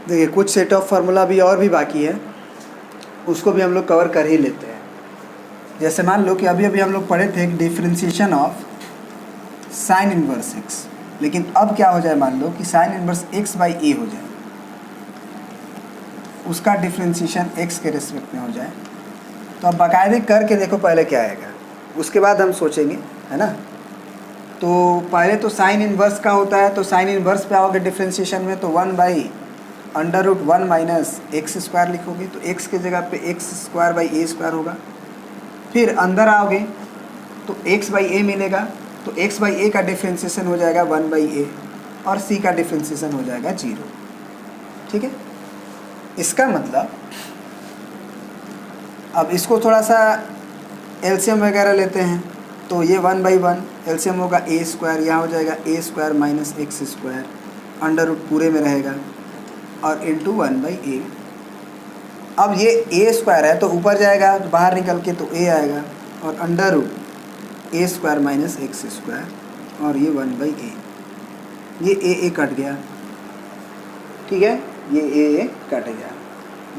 देखिए कुछ set of formula भी और भी बाकी है, उसको भी हम लोग कवर कर ही लेते हैं। जैसे मान लो कि अभी अभी हम लोग पढ़े थे differentiation of sine inverse x, लेकिन अब क्या हो जाए, मान लो कि साइन इनवर्स एक्स बाई ए हो जाए, उसका डिफ्रेंशिएशन एक्स के रिस्पेक्ट में हो जाए, तो अब बाकायदे करके देखो पहले क्या आएगा, उसके बाद हम सोचेंगे, है ना। तो पहले तो साइन इनवर्स का होता है, तो साइन इनवर्स पे आओगे डिफ्रेंशिएशन में, तो 1/√1 माइनस एक्स स्क्वायर लिखोगे, तो एक्स की जगह पे x square by A square होगा। फिर अंदर आओगे तो एक्स बाई ए मिलेगा, तो एक्स बाई ए का डिफ्रेंशिएशन हो जाएगा 1/a और सी का डिफ्रेंशिएशन हो जाएगा 0। ठीक है, इसका मतलब अब इसको थोड़ा सा एलसीएम वगैरह लेते हैं, तो ये 1/1 एलसीएम होगा ए स्क्वायर, यहाँ हो जाएगा A square minus x square, under root पूरे में रहेगा और इंटू 1/a। अब ये ए स्क्वायर है तो ऊपर जाएगा, तो बाहर निकल के तो ए आएगा, और अंडर रूट ए स्क्वायर माइनस एक्स स्क्वायर और ये 1/a, ये ए कट गया। ठीक है, ये ए कट गया।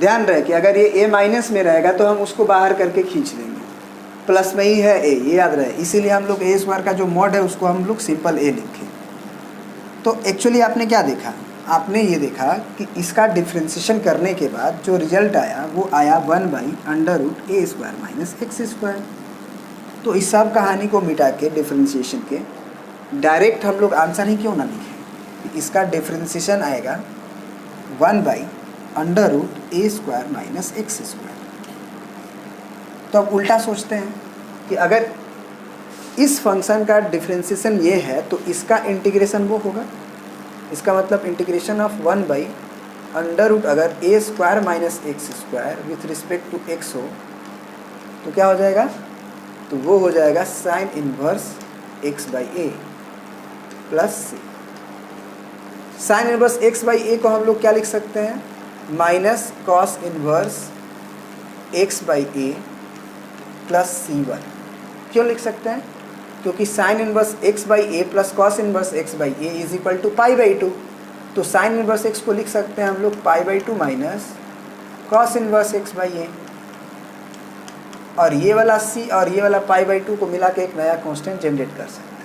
ध्यान रहे कि अगर ये ए माइनस में रहेगा तो हम उसको बाहर करके खींच देंगे, प्लस में ही है ए, ये याद रहे, इसीलिए हम लोग ए स्क्वायर का जो मॉड है उसको हम लोग सिंपल ए लिखे। तो एक्चुअली आपने क्या देखा, आपने ये देखा कि इसका डिफ्रेंशिएशन करने के बाद जो रिजल्ट आया वो आया 1/√a² माइनस एक्स स्क्वायर। तो इस सब कहानी को मिटा के डिफ्रेंशिएशन के डायरेक्ट हम लोग आंसर ही क्यों ना लिखें, इसका डिफ्रेंशिएशन आएगा 1/√a² माइनस एक्स स्क्वायर। तो अब उल्टा सोचते हैं कि अगर इस फंक्शन का डिफ्रेंशिएशन ये है तो इसका इंटीग्रेशन वो होगा, इसका मतलब इंटीग्रेशन ऑफ 1/√, अगर a² minus x square with respect to x हो तो क्या हो जाएगा, तो वो हो जाएगा sine inverse x/a plus c। Sine inverse x/a को हम लोग क्या लिख सकते हैं, minus cos inverse x/a plus c1। क्यों लिख सकते हैं, क्योंकि sine inverse x/a plus cos inverse x/a is equal to π/2। तो साइन इनवर्स x को लिख सकते हैं हम लोग π/2 माइनस कॉस इनवर्स x/a, और ये वाला c और ये वाला π/2 को मिला के एक नया कांस्टेंट जनरेट कर सकते हैं।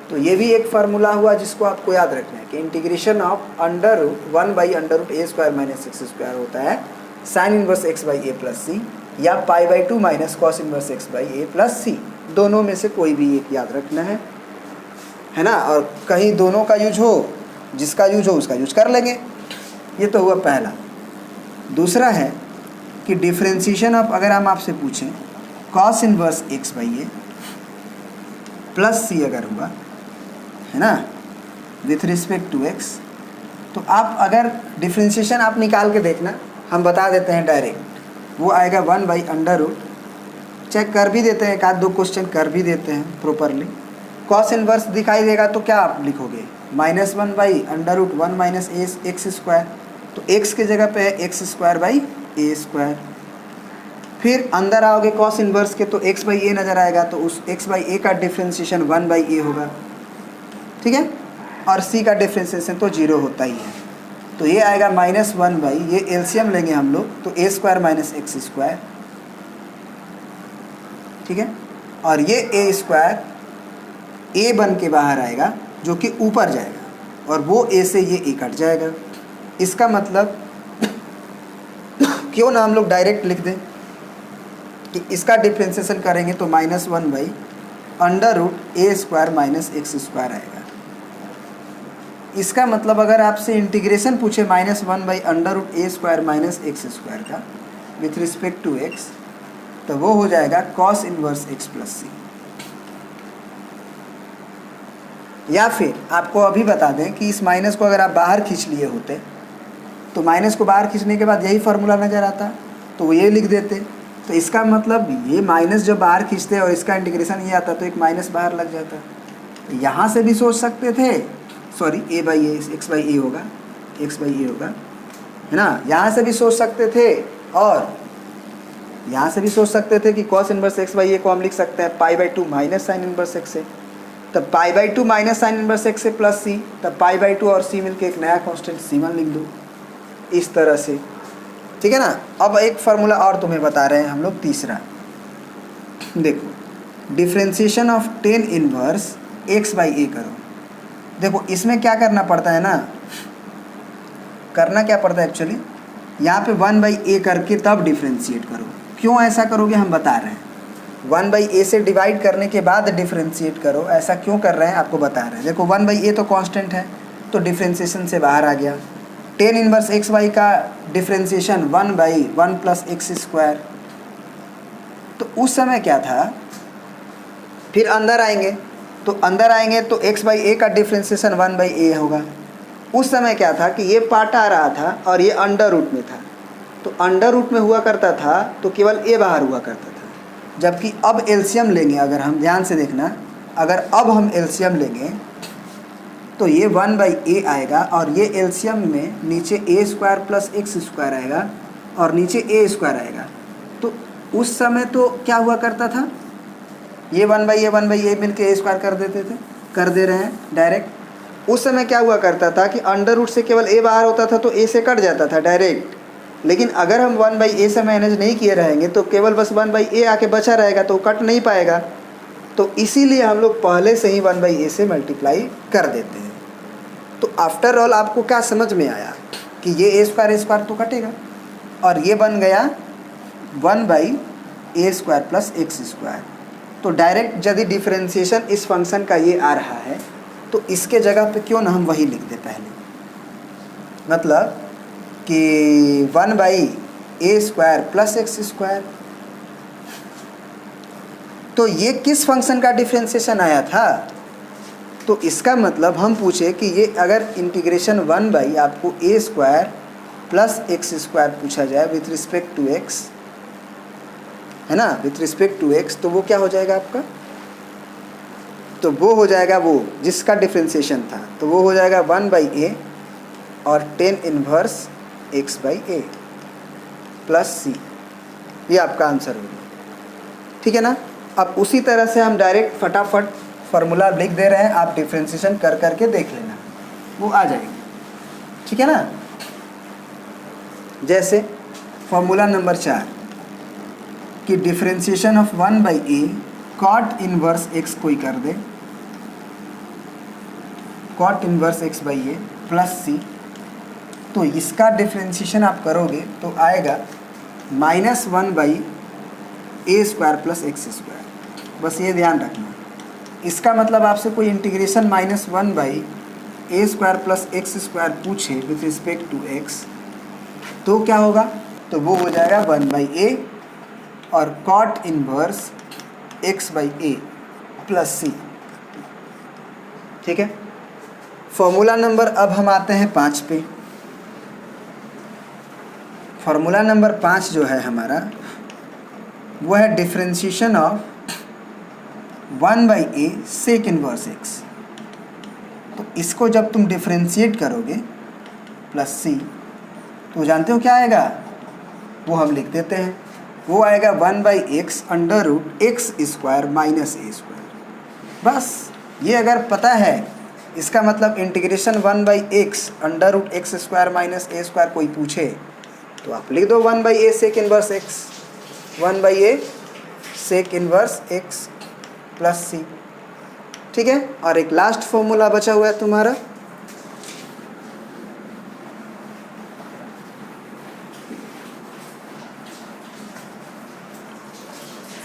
तो ये भी एक फार्मूला हुआ जिसको आपको याद रखना है कि integration of 1/√a² minus x square होता है sine inverse x/a plus c या π/2 minus cos inverse x/a plus c, दोनों में से कोई भी एक याद रखना है ना। और कहीं दोनों का यूज हो, जिसका यूज हो उसका यूज कर लेंगे। ये तो हुआ पहला। दूसरा है कि डिफ्रेंशिएशन ऑफ, अगर हम आपसे पूछें cos inverse x/a plus c अगर हुआ, है ना, विथ रिस्पेक्ट टू x, तो आप अगर डिफ्रेंशिएशन आप निकाल के देखना, हम बता देते हैं डायरेक्ट, वो आएगा 1/√, चेक कर भी देते हैं, एक आध दो क्वेश्चन कर भी देते हैं प्रॉपरली। कॉस इनवर्स दिखाई देगा तो क्या आप लिखोगे, -1/√1 माइनस एक्स स्क्वायर, तो x की जगह पे है x²/a²। फिर अंदर आओगे कॉस इनवर्स के तो x/a नज़र आएगा, तो उस x/a का डिफ्रेंशिएशन 1/a होगा। ठीक है, और c का डिफ्रेंशिएशन तो 0 होता ही है, तो ये आएगा -1/, ये एलसीएम लेंगे हम लोग, तो a² माइनस एक्स स्क्वायर। ठीक है, और ये a² a बन के बाहर आएगा जो कि ऊपर जाएगा, और वो a से ये a कट जाएगा। इसका मतलब क्यों ना हम लोग डायरेक्ट लिख दें कि इसका डिफ्रेंशिएशन करेंगे तो -1/√a² माइनस एक्स स्क्वायर आएगा। इसका मतलब अगर आपसे इंटीग्रेशन पूछे -1/√a² माइनस एक्स स्क्वायर का विथ रिस्पेक्ट टू x, तो वो हो जाएगा cos inverse x plus c। या फिर आपको अभी बता दें कि इस माइनस को अगर आप बाहर खींच लिए होते तो माइनस को बाहर खींचने के बाद यही फार्मूला नज़र आता, तो वो ये लिख देते। तो इसका मतलब ये माइनस जब बाहर खींचते और इसका इंटीग्रेशन ये आता तो एक माइनस बाहर लग जाता। तो यहाँ से भी सोच सकते थे, सॉरी a/a x/a होगा, x/a होगा, है ना। यहाँ से भी सोच सकते थे, और यहाँ से भी सोच सकते थे कि कॉस इनवर्स x/a को हम लिख सकते हैं π/2 माइनस साइन इनवर्स x से, तब π/2 माइनस साइन इनवर्स x से प्लस c, तब π/2 और c मिलके एक नया कांस्टेंट c1 लिख दो। इस तरह से, ठीक है ना। अब एक फार्मूला और तुम्हें बता रहे हैं हम लोग, तीसरा। देखो differentiation of tan inverse X by A करो। देखो इसमें क्या करना पड़ता है ना, करना क्या पड़ता है एक्चुअली, यहाँ पे 1/a करके तब डिफ्रेंशिएट करो। क्यों ऐसा करोगे हम बता रहे हैं, 1/a से डिवाइड करने के बाद डिफ्रेंशिएट करो, ऐसा क्यों कर रहे हैं आपको बता रहे हैं। देखो 1/a तो कांस्टेंट है, तो डिफ्रेंशिएशन से बाहर आ गया। टेन इनवर्स एक्स वाई का डिफ्रेंशिएशन 1/1 प्लस एक्स स्क्वायर। तो उस समय क्या था, फिर अंदर आएंगे तो x/a का डिफ्रेंशिएशन 1/a होगा। उस समय क्या था कि ये पार्ट आ रहा था और ये अंडर रूट में था, तो अंडर रूट में हुआ करता था तो केवल a बाहर हुआ करता था। जबकि अब एलसीएम लेंगे, अगर हम ध्यान से देखना, अगर अब हम एलसीएम लेंगे तो ये 1/a आएगा और ये एलसीएम में नीचे a square plus x square आएगा और नीचे a स्क्वायर आएगा। तो उस समय तो क्या हुआ करता था, ये 1/a मिल के a स्क्वायर कर दे रहे हैं डायरेक्ट। उस समय क्या हुआ करता था कि अंडर रूट से केवल a बाहर होता था तो a से कट जाता था डायरेक्ट। लेकिन अगर हम 1/a से मैनेज नहीं किए रहेंगे तो केवल बस 1/a आके बचा रहेगा, तो कट नहीं पाएगा। तो इसीलिए हम लोग पहले से ही 1/a से मल्टीप्लाई कर देते हैं। तो आफ्टर ऑल आपको क्या समझ में आया कि ये a स्क्वायर तो कटेगा और ये बन गया 1/a square plus x square. तो डायरेक्ट यदि डिफरेंशिएशन इस फंक्शन का ये आ रहा है तो इसके जगह पे क्यों ना हम वही लिख दें पहले, मतलब कि 1/a square plus x square. तो ये किस फंक्शन का डिफरेंशिएशन आया था, तो इसका मतलब हम पूछे कि ये अगर इंटीग्रेशन 1/ आपको a square plus x square पूछा जाए विथ रिस्पेक्ट टू x, है ना, विथ रिस्पेक्ट टू x, तो वो क्या हो जाएगा आपका, तो वो हो जाएगा वो जिसका डिफ्रेंशिएशन था, तो वो हो जाएगा 1/a और tan inverse x/a plus c। ये आपका आंसर होगा, ठीक है ना। अब उसी तरह से हम डायरेक्ट फटाफट फार्मूला लिख दे रहे हैं, आप डिफ्रेंशिएशन कर करके देख लेना, वो आ जाएगी, ठीक है ना। जैसे फार्मूला नंबर 4 कि differentiation of 1/a cot inverse x कोई कर दे, cot inverse x/a plus c, तो इसका डिफ्रेंशिएशन आप करोगे तो आएगा -1/a square plus x square. बस ये ध्यान रखना, इसका मतलब आपसे कोई integration -1/a square plus x square पूछे विथ रिस्पेक्ट टू x, तो क्या होगा, तो वो हो जाएगा 1/a और cot inverse x/a plus c, ठीक है। फॉर्मूला नंबर, अब हम आते हैं 5 पे। फार्मूला नंबर 5 जो है हमारा वो है differentiation of 1/a sec inverse x। तो इसको जब तुम डिफ्रेंशिएट करोगे प्लस c, तो जानते हो क्या आएगा, वो हम लिख देते हैं, वो आएगा 1/x under root x square minus a square. बस ये अगर पता है, इसका मतलब integration 1/x under root x square minus a square कोई पूछे तो आप लिख दो 1/a sec inverse x, 1/a sec inverse x plus c, ठीक है। और एक लास्ट फॉर्मूला बचा हुआ है तुम्हारा,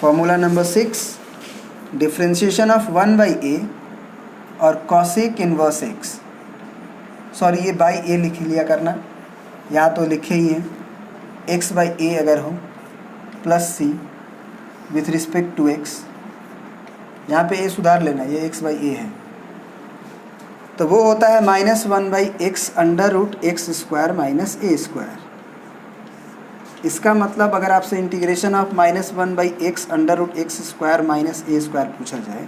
formula number 6 differentiation of 1/a और कॉसेक इनवर्स x। सॉरी, ये बाई a लिख लिया करना, या तो लिखे ही है x/a अगर हो plus c with respect to x, यहाँ पे a सुधार लेना, ये x/a है, तो वो होता है -1/x under root x square minus a square. इसका मतलब अगर आपसे integration of -1/x under root x square minus a square पूछा जाए,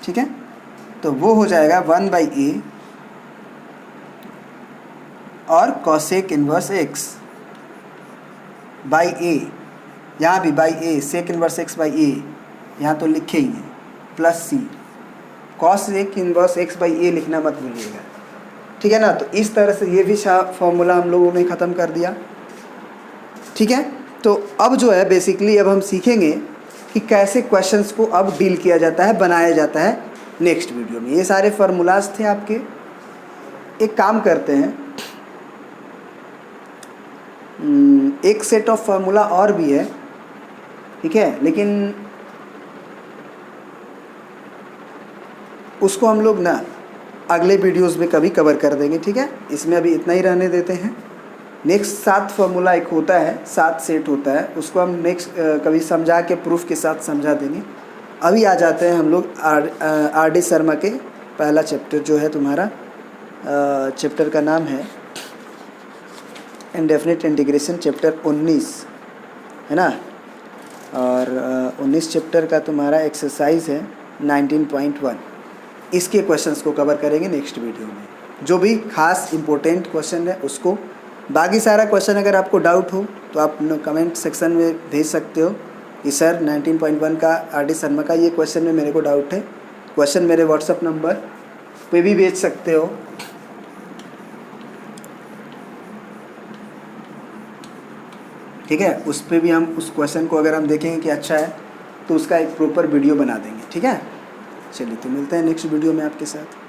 ठीक है, तो वो हो जाएगा 1/a और cosec inverse x by a, यहाँ भी by a sec inverse x/a, यहाँ तो लिखे ही हैं, plus c, cosec inverse x/a लिखना मत भूलिएगा, ठीक है ना। तो इस तरह से ये भी फॉर्मूला हम लोगों ने ख़त्म कर दिया, ठीक है। तो अब जो है बेसिकली अब हम सीखेंगे कि कैसे क्वेश्चंस को अब डील किया जाता है, बनाया जाता है नेक्स्ट वीडियो में। ये सारे फार्मूलाज थे आपके। एक काम करते हैं, एक सेट ऑफ फार्मूला और भी है, ठीक है, लेकिन उसको हम लोग ना अगले वीडियोस में कभी कवर कर देंगे, ठीक है। इसमें अभी इतना ही रहने देते हैं। नेक्स्ट 7 फार्मूला एक होता है, 7 सेट होता है, उसको हम नेक्स्ट कभी समझा के प्रूफ के साथ समझा देंगे। अभी आ जाते हैं हम लोग आर डी शर्मा के पहला चैप्टर जो है तुम्हारा, चैप्टर का नाम है इंडेफिनिट इंटीग्रेशन, चैप्टर 19 है ना। और 19 चैप्टर का तुम्हारा एक्सरसाइज है 19.1। इसके क्वेश्चंस को कवर करेंगे नेक्स्ट वीडियो में, जो भी खास इम्पोर्टेंट क्वेश्चन है उसको। बाकी सारा क्वेश्चन अगर आपको डाउट हो तो आप कमेंट सेक्शन में भेज सकते हो कि सर 19.1 का आर डी शर्मा का ये क्वेश्चन में मेरे को डाउट है। क्वेश्चन मेरे व्हाट्सअप नंबर पे भी भेज सकते हो, ठीक है। उस पर भी हम उस क्वेश्चन को अगर हम देखेंगे कि अच्छा है तो उसका एक प्रॉपर वीडियो बना देंगे, ठीक है। चलिए तो मिलते हैं नेक्स्ट वीडियो में आपके साथ।